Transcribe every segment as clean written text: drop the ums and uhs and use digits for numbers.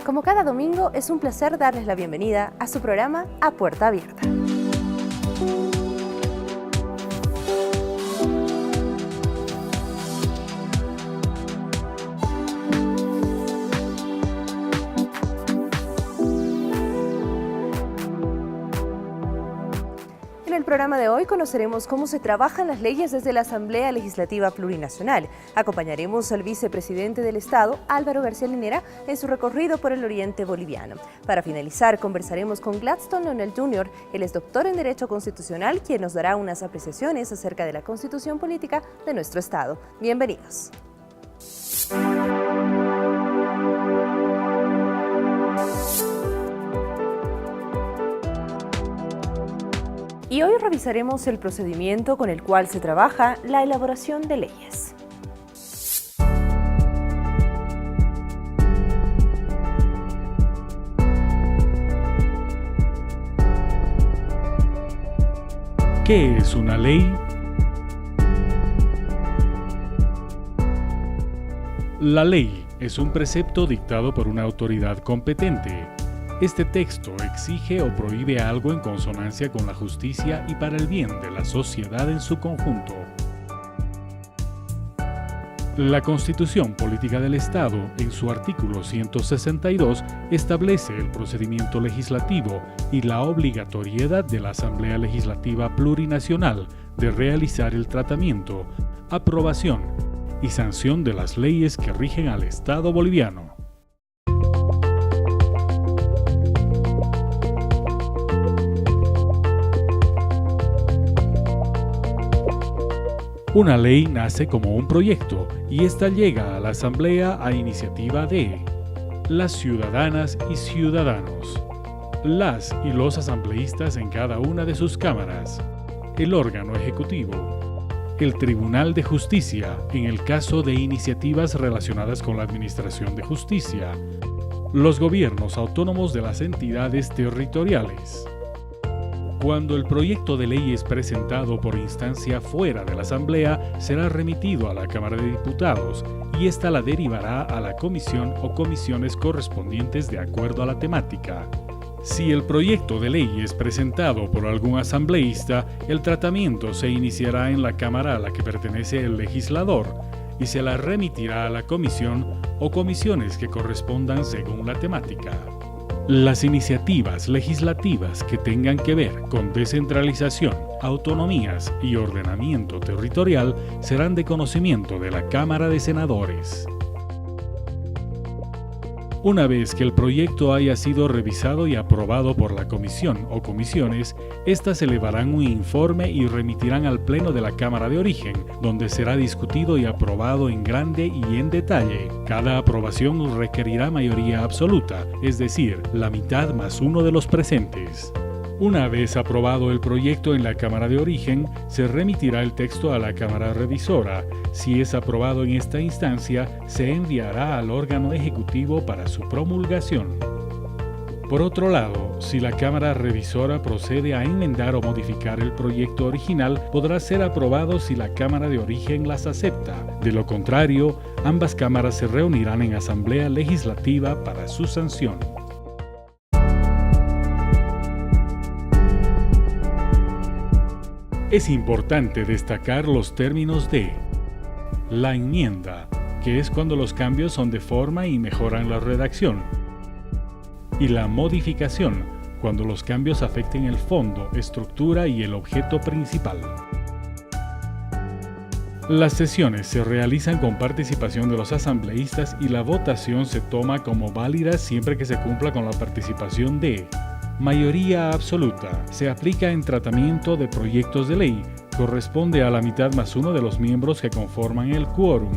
Como cada domingo, es un placer darles la bienvenida a su programa A Puerta Abierta. En el programa de hoy conoceremos cómo se trabajan las leyes desde la Asamblea Legislativa Plurinacional. Acompañaremos al vicepresidente del Estado, Álvaro García Linera, en su recorrido por el oriente boliviano. Para finalizar, conversaremos con Gladstone Leonel Jr. Él es doctor en Derecho Constitucional, quien nos dará unas apreciaciones acerca de la constitución política de nuestro Estado. Bienvenidos. Y hoy revisaremos el procedimiento con el cual se trabaja la elaboración de leyes. ¿Qué es una ley? La ley es un precepto dictado por una autoridad competente. Este texto exige o prohíbe algo en consonancia con la justicia y para el bien de la sociedad en su conjunto. La Constitución Política del Estado, en su artículo 162, establece el procedimiento legislativo y la obligatoriedad de la Asamblea Legislativa Plurinacional de realizar el tratamiento, aprobación y sanción de las leyes que rigen al Estado boliviano. Una ley nace como un proyecto y ésta llega a la Asamblea a iniciativa de las ciudadanas y ciudadanos, las y los asambleístas en cada una de sus cámaras, el órgano ejecutivo, el Tribunal de Justicia en el caso de iniciativas relacionadas con la administración de justicia, los gobiernos autónomos de las entidades territoriales. Cuando el proyecto de ley es presentado por instancia fuera de la Asamblea, será remitido a la Cámara de Diputados y ésta la derivará a la comisión o comisiones correspondientes de acuerdo a la temática. Si el proyecto de ley es presentado por algún asambleísta, el tratamiento se iniciará en la Cámara a la que pertenece el legislador y se la remitirá a la comisión o comisiones que correspondan según la temática. Las iniciativas legislativas que tengan que ver con descentralización, autonomías y ordenamiento territorial serán de conocimiento de la Cámara de Senadores. Una vez que el proyecto haya sido revisado y aprobado por la comisión o comisiones, éstas elevarán un informe y remitirán al Pleno de la Cámara de Origen, donde será discutido y aprobado en grande y en detalle. Cada aprobación requerirá mayoría absoluta, es decir, la mitad más uno de los presentes. Una vez aprobado el proyecto en la Cámara de Origen, se remitirá el texto a la Cámara Revisora. Si es aprobado en esta instancia, se enviará al órgano ejecutivo para su promulgación. Por otro lado, si la Cámara Revisora procede a enmendar o modificar el proyecto original, podrá ser aprobado si la Cámara de Origen las acepta. De lo contrario, ambas cámaras se reunirán en Asamblea Legislativa para su sanción. Es importante destacar los términos de la enmienda, que es cuando los cambios son de forma y mejoran la redacción, y la modificación, cuando los cambios afecten el fondo, estructura y el objeto principal. Las sesiones se realizan con participación de los asambleístas y la votación se toma como válida siempre que se cumpla con la participación de mayoría absoluta. Se aplica en tratamiento de proyectos de ley. Corresponde a la mitad más uno de los miembros que conforman el quórum.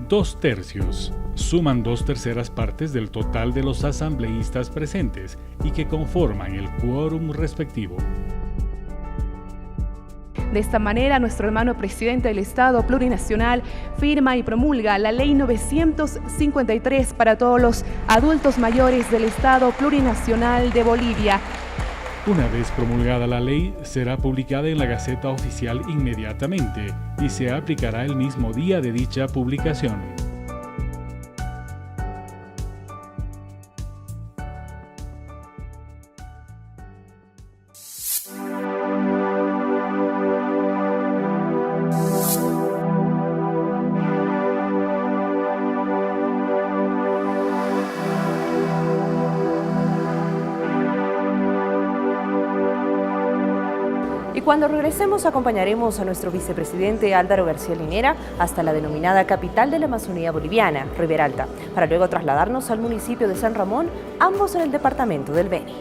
2/3. Suman 2/3 partes del total de los asambleístas presentes y que conforman el quórum respectivo. De esta manera, nuestro hermano presidente del Estado Plurinacional firma y promulga la Ley 953 para todos los adultos mayores del Estado Plurinacional de Bolivia. Una vez promulgada la ley, será publicada en la Gaceta Oficial inmediatamente y se aplicará el mismo día de dicha publicación. Y cuando regresemos acompañaremos a nuestro vicepresidente Álvaro García Linera hasta la denominada capital de la Amazonía boliviana, Riberalta, para luego trasladarnos al municipio de San Ramón, ambos en el departamento del Beni.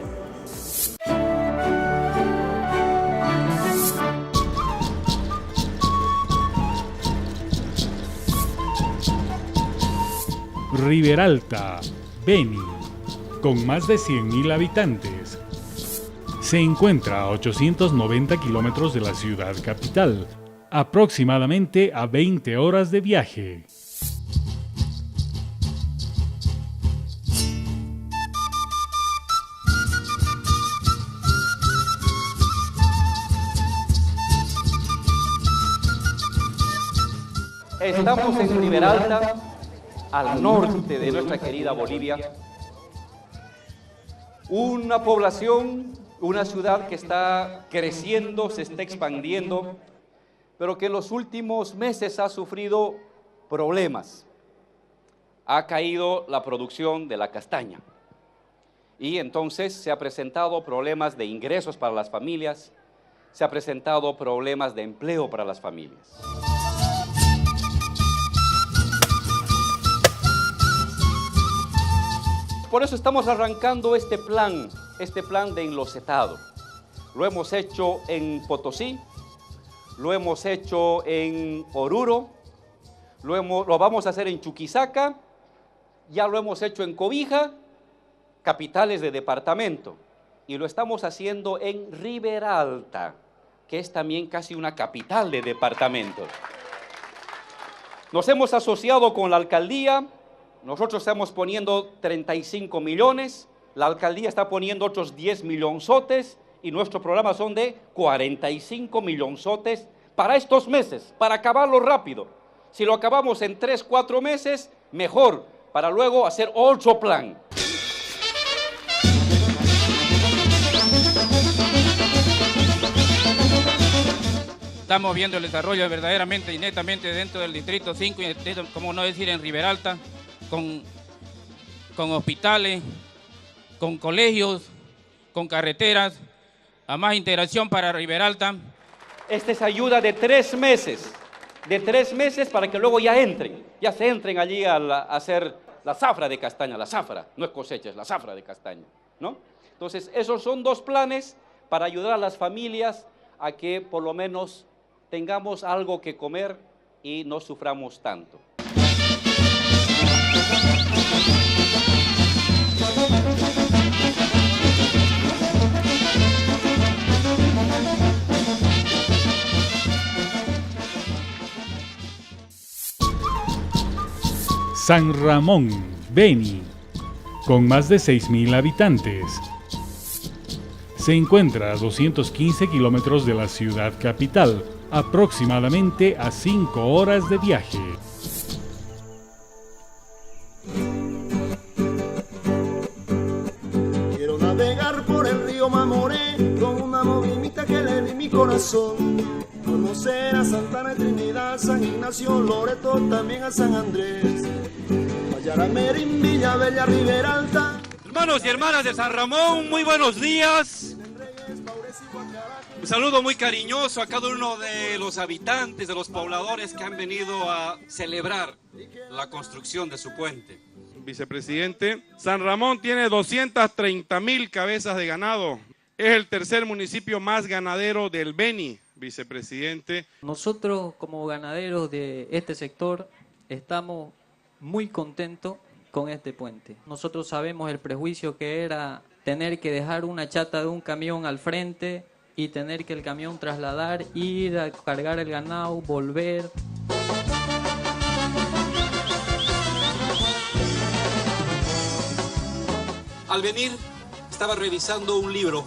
Riberalta, Beni, con más de 100.000 habitantes. Se encuentra a 890 kilómetros de la ciudad capital, aproximadamente a 20 horas de viaje. Estamos en Riberalta, al norte de nuestra querida Bolivia, una población, una ciudad que está creciendo, se está expandiendo, pero que en los últimos meses ha sufrido problemas. Ha caído la producción de la castaña y entonces se ha presentado problemas de ingresos para las familias, se ha presentado problemas de empleo para las familias. Por eso estamos arrancando este plan de enlocetado. Lo hemos hecho en Potosí, lo hemos hecho en Oruro, lo vamos a hacer en Chuquisaca, ya lo hemos hecho en Cobija, capitales de departamento, y lo estamos haciendo en Riberalta, que es también casi una capital de departamento. Nos hemos asociado con la alcaldía. Nosotros estamos poniendo 35 millones, la alcaldía está poniendo otros 10 millonzotes y nuestros programas son de 45 millonzotes para estos meses, para acabarlo rápido. Si lo acabamos en 3, 4 meses, mejor, para luego hacer otro plan. Estamos viendo el desarrollo verdaderamente y netamente dentro del Distrito 5, y como no decir en Riberalta, con hospitales, con colegios, con carreteras, a más integración para Riberalta. Esta es ayuda de 3 meses, para que luego ya se entren allí a hacer la zafra de castaña, la zafra, no es cosecha, es la zafra de castaña, ¿no? Entonces, esos son 2 planes para ayudar a las familias a que por lo menos tengamos algo que comer y no suframos tanto. San Ramón, Beni, con más de 6.000 habitantes. Se encuentra a 215 kilómetros de la ciudad capital, aproximadamente a 5 horas de viaje. Quiero navegar por el río Mamoré con una movinita que le di mi corazón. Conocer a Santana y Trinidad, San Ignacio, Loreto, también a San Andrés. Mayaramerín, Villavella, Riberalta. Hermanos y hermanas de San Ramón, muy buenos días. Un saludo muy cariñoso a cada uno de los habitantes, de los pobladores que han venido a celebrar la construcción de su puente. Vicepresidente, San Ramón tiene 230.000 cabezas de ganado. Es el tercer municipio más ganadero del Beni, vicepresidente. Nosotros como ganaderos de este sector estamos muy contentos con este puente. Nosotros sabemos el prejuicio que era tener que dejar una chata de un camión al frente y tener que el camión trasladar, ir a cargar el ganado, volver. Al venir, estaba revisando un libro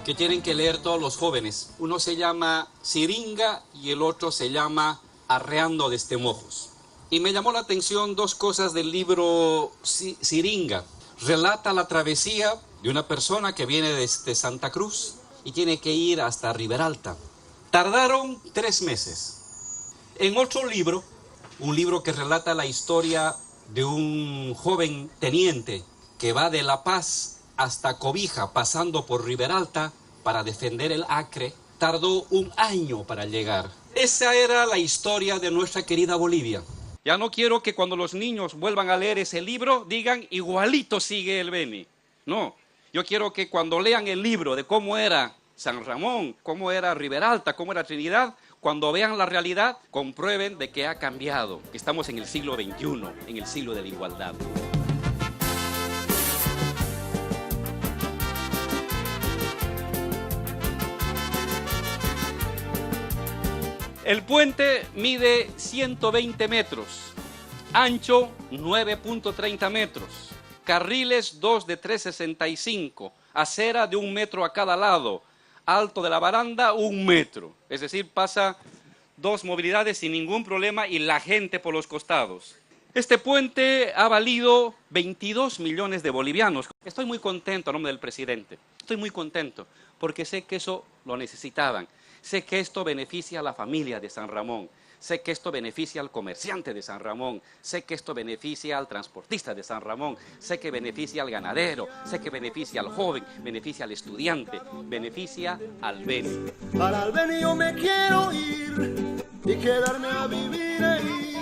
que tienen que leer todos los jóvenes. Uno se llama Siringa y el otro se llama Arreando destemojos. Y me llamó la atención 2 cosas del libro Siringa. Relata la travesía de una persona que viene desde Santa Cruz y tiene que ir hasta Riberalta. Tardaron 3 meses. En otro libro, un libro que relata la historia de un joven teniente que va de La Paz hasta Cobija, pasando por Riberalta para defender el Acre, tardó un año para llegar. Esa era la historia de nuestra querida Bolivia. Ya no quiero que cuando los niños vuelvan a leer ese libro digan igualito sigue el Beni. No, yo quiero que cuando lean el libro de cómo era San Ramón, cómo era Riberalta, cómo era Trinidad, cuando vean la realidad, comprueben de que ha cambiado, que estamos en el siglo XXI, en el siglo de la igualdad. El puente mide 120 metros, ancho 9.30 metros, carriles 2 de 3.65, acera de 1 metro a cada lado, alto de la baranda 1 metro, es decir, pasa 2 movilidades sin ningún problema y la gente por los costados. Este puente ha valido 22 millones de bolivianos. Estoy muy contento a nombre del presidente, estoy muy contento porque sé que eso lo necesitaban. Sé que esto beneficia a la familia de San Ramón, sé que esto beneficia al comerciante de San Ramón, sé que esto beneficia al transportista de San Ramón, sé que beneficia al ganadero, sé que beneficia al joven, beneficia al estudiante, beneficia al Beni. Para el Beni yo me quiero ir y quedarme a vivir ahí.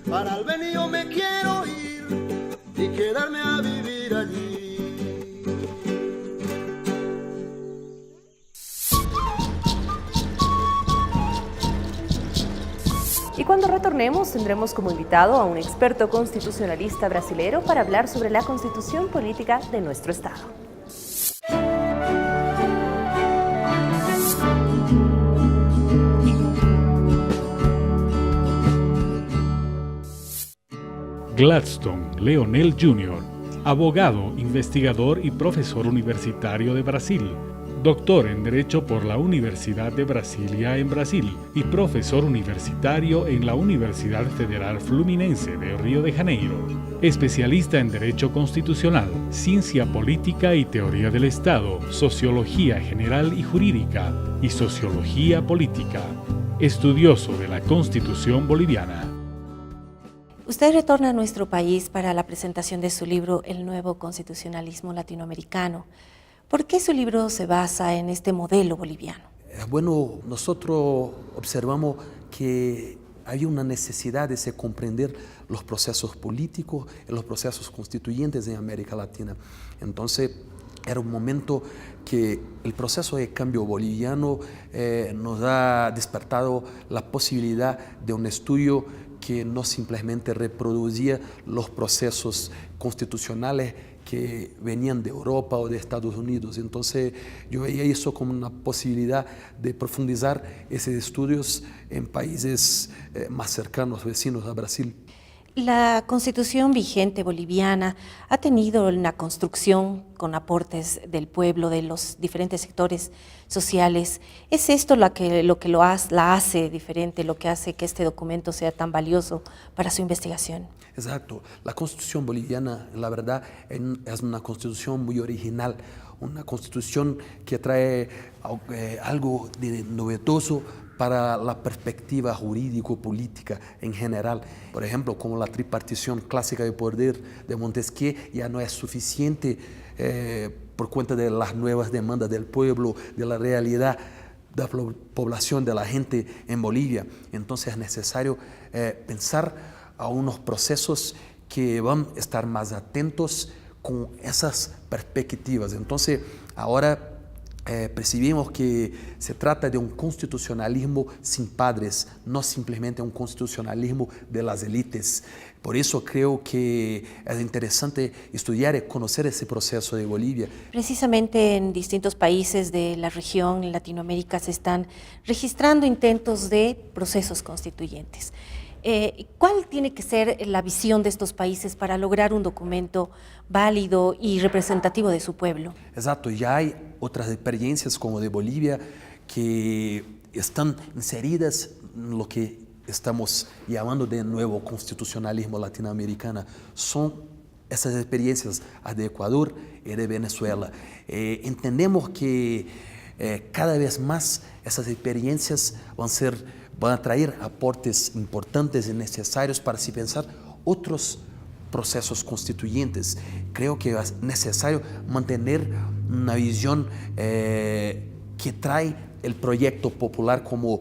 Para el Beni yo me quiero ir y quedarme a vivir allí. Y cuando retornemos tendremos como invitado a un experto constitucionalista brasilero para hablar sobre la constitución política de nuestro estado. Gladstone Leonel Jr., abogado, investigador y profesor universitario de Brasil, doctor en Derecho por la Universidad de Brasilia en Brasil y profesor universitario en la Universidad Federal Fluminense de Río de Janeiro, especialista en Derecho Constitucional, Ciencia Política y Teoría del Estado, Sociología General y Jurídica y Sociología Política, estudioso de la Constitución boliviana. Usted retorna a nuestro país para la presentación de su libro El nuevo constitucionalismo latinoamericano. ¿Por qué su libro se basa en este modelo boliviano? Bueno, nosotros observamos que hay una necesidad de se comprender los procesos políticos y los procesos constituyentes en América Latina. Entonces, era un momento que el proceso de cambio boliviano nos ha despertado la posibilidad de un estudio que no simplemente reproducía los procesos constitucionales que venían de Europa o de Estados Unidos. Entonces yo veía eso como una posibilidad de profundizar esos estudios en países más cercanos, vecinos a Brasil. La constitución vigente boliviana ha tenido una construcción con aportes del pueblo, de los diferentes sectores sociales. ¿Es esto lo que la hace diferente, lo que hace que este documento sea tan valioso para su investigación? Exacto. La constitución boliviana, la verdad, es una constitución muy original, una constitución que trae algo de novedoso para la perspectiva jurídico-política en general. Por ejemplo, como la tripartición clásica de poder de Montesquieu ya no es suficiente por cuenta de las nuevas demandas del pueblo, de la realidad de la población, de la gente en Bolivia. Entonces es necesario pensar a unos procesos que van a estar más atentos con esas perspectivas. Entonces ahora percibimos que se trata de un constitucionalismo sin padres, no simplemente un constitucionalismo de las élites. Por eso creo que es interesante estudiar y conocer ese proceso de Bolivia. Precisamente en distintos países de la región, en Latinoamérica, se están registrando intentos de procesos constituyentes. ¿Cuál tiene que ser la visión de estos países para lograr un documento válido y representativo de su pueblo? Exacto, ya hay otras experiencias como de Bolivia que están inseridas en lo que estamos llamando de nuevo constitucionalismo latinoamericano. Son esas experiencias de Ecuador y de Venezuela. Entendemos que cada vez más esas experiencias van a traer aportes importantes y necesarios para así pensar otros procesos constituyentes. Creo que es necesario mantener una visión que trae el proyecto popular como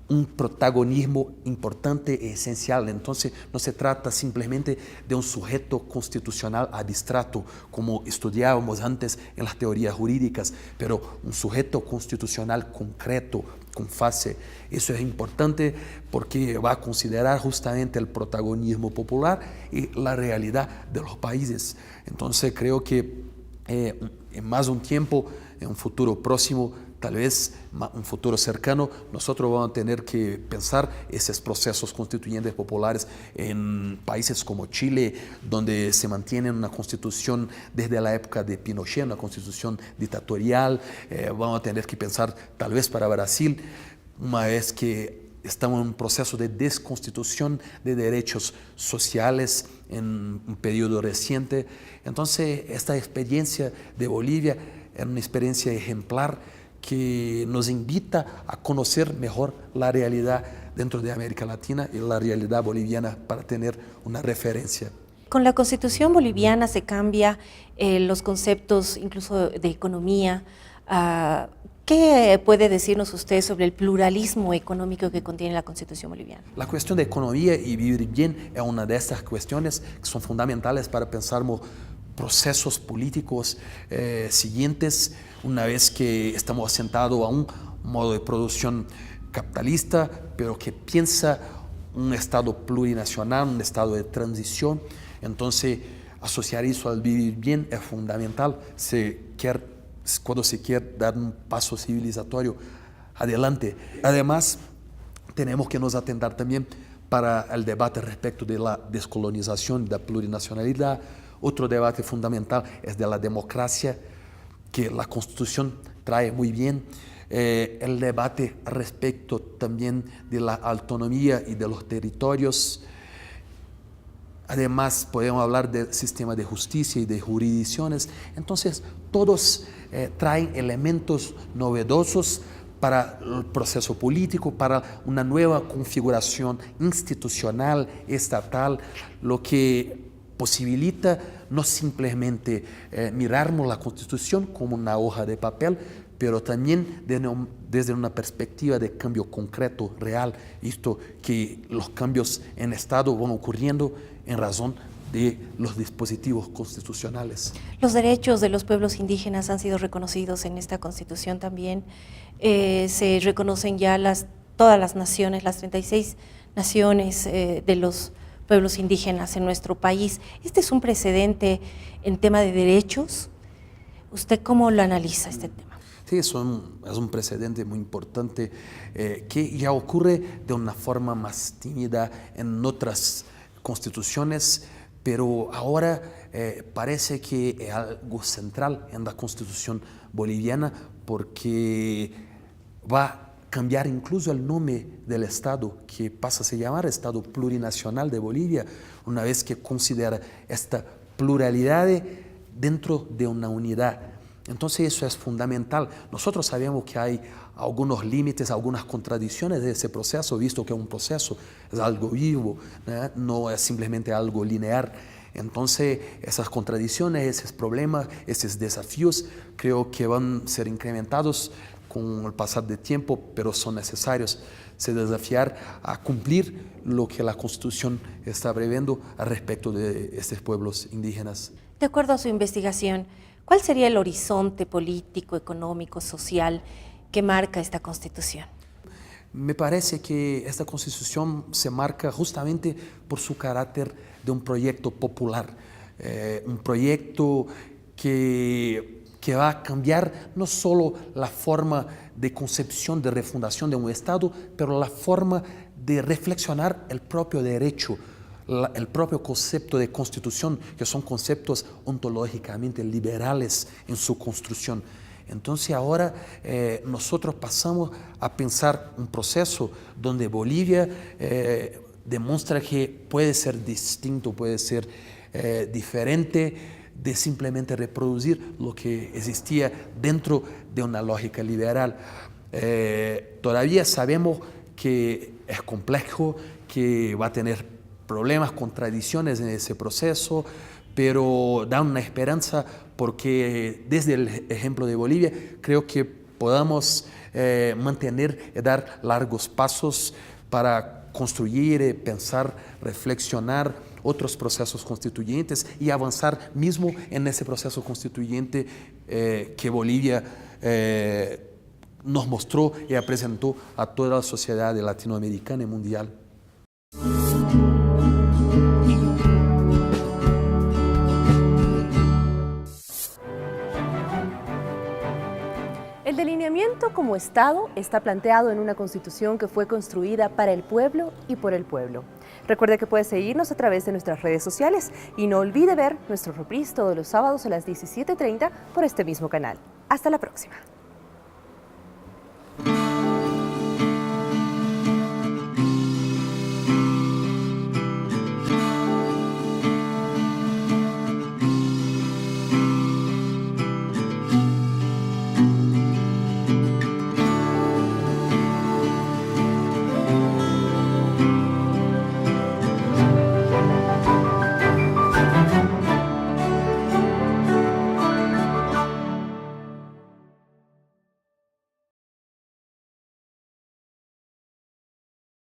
un protagonismo importante e esencial. Entonces, no se trata simplemente de un sujeto constitucional abstracto, como estudiábamos antes en las teorías jurídicas, pero un sujeto constitucional concreto, con fase. Eso es importante porque va a considerar justamente el protagonismo popular y la realidad de los países. Entonces, creo que en más de un tiempo, en un futuro próximo, tal vez un futuro cercano, nosotros vamos a tener que pensar esos procesos constituyentes populares en países como Chile, donde se mantiene una constitución desde la época de Pinochet, una constitución dictatorial. Vamos a tener que pensar tal vez para Brasil, una vez que estamos en un proceso de desconstitución de derechos sociales en un periodo reciente. Entonces, esta experiencia de Bolivia es una experiencia ejemplar que nos invita a conocer mejor la realidad dentro de América Latina y la realidad boliviana para tener una referencia. Con la Constitución boliviana se cambia los conceptos incluso de economía. ¿Qué puede decirnos usted sobre el pluralismo económico que contiene la Constitución boliviana? La cuestión de economía y vivir bien es una de estas cuestiones que son fundamentales para pensar procesos políticos siguientes, una vez que estamos asentados a un modo de producción capitalista, pero que piensa un Estado plurinacional, un Estado de transición. Entonces, asociar eso al vivir bien es fundamental cuando se quiere dar un paso civilizatorio adelante. Además, tenemos que nos atentar también para el debate respecto de la descolonización, de la plurinacionalidad. Otro debate fundamental es de la democracia, que la Constitución trae muy bien. El debate respecto también de la autonomía y de los territorios. Además, podemos hablar del sistema de justicia y de jurisdicciones. Entonces, todos traen elementos novedosos para el proceso político, para una nueva configuración institucional, estatal, lo que posibilita no simplemente mirarnos la Constitución como una hoja de papel, pero también desde una perspectiva de cambio concreto, real, esto que los cambios en Estado van ocurriendo en razón de los dispositivos constitucionales. Los derechos de los pueblos indígenas han sido reconocidos en esta Constitución también. Se reconocen ya todas las naciones, las 36 naciones de los pueblos indígenas en nuestro país. Este es un precedente en tema de derechos. ¿Usted cómo lo analiza este tema? Sí, es un precedente muy importante que ya ocurre de una forma más tímida en otras constituciones, pero ahora parece que es algo central en la Constitución boliviana porque va a cambiar incluso el nombre del Estado, que pasa a se llamar Estado Plurinacional de Bolivia, una vez que considera esta pluralidad dentro de una unidad. Entonces eso es fundamental. Nosotros sabemos que hay algunos límites, algunas contradicciones de ese proceso, visto que un proceso es algo vivo, no es simplemente algo lineal. Entonces esas contradicciones, esos problemas, esos desafíos creo que van a ser incrementados con el pasar del tiempo, pero son necesarios. Se desafiar a cumplir lo que la Constitución está previendo al respecto de estos pueblos indígenas. De acuerdo a su investigación, ¿cuál sería el horizonte político, económico, social que marca esta Constitución? Me parece que esta Constitución se marca justamente por su carácter de un proyecto popular, un proyecto que va a cambiar no solo la forma de concepción, de refundación de un Estado, pero la forma de reflexionar el propio derecho, el propio concepto de constitución, que son conceptos ontológicamente liberales en su construcción. Entonces ahora nosotros pasamos a pensar un proceso donde Bolivia demuestra que puede ser distinto, puede ser diferente de simplemente reproducir lo que existía dentro de una lógica liberal. Todavía sabemos que es complejo, que va a tener problemas, contradicciones en ese proceso, pero da una esperanza porque desde el ejemplo de Bolivia creo que podamos mantener y dar largos pasos para construir, pensar, reflexionar otros procesos constituyentes y avanzar mismo en ese proceso constituyente que Bolivia nos mostró y presentó a toda la sociedad latinoamericana y mundial. El delineamiento como Estado está planteado en una Constitución que fue construida para el pueblo y por el pueblo. Recuerde que puede seguirnos a través de nuestras redes sociales y no olvide ver nuestro reprise todos los sábados a las 17:30 por este mismo canal. Hasta la próxima.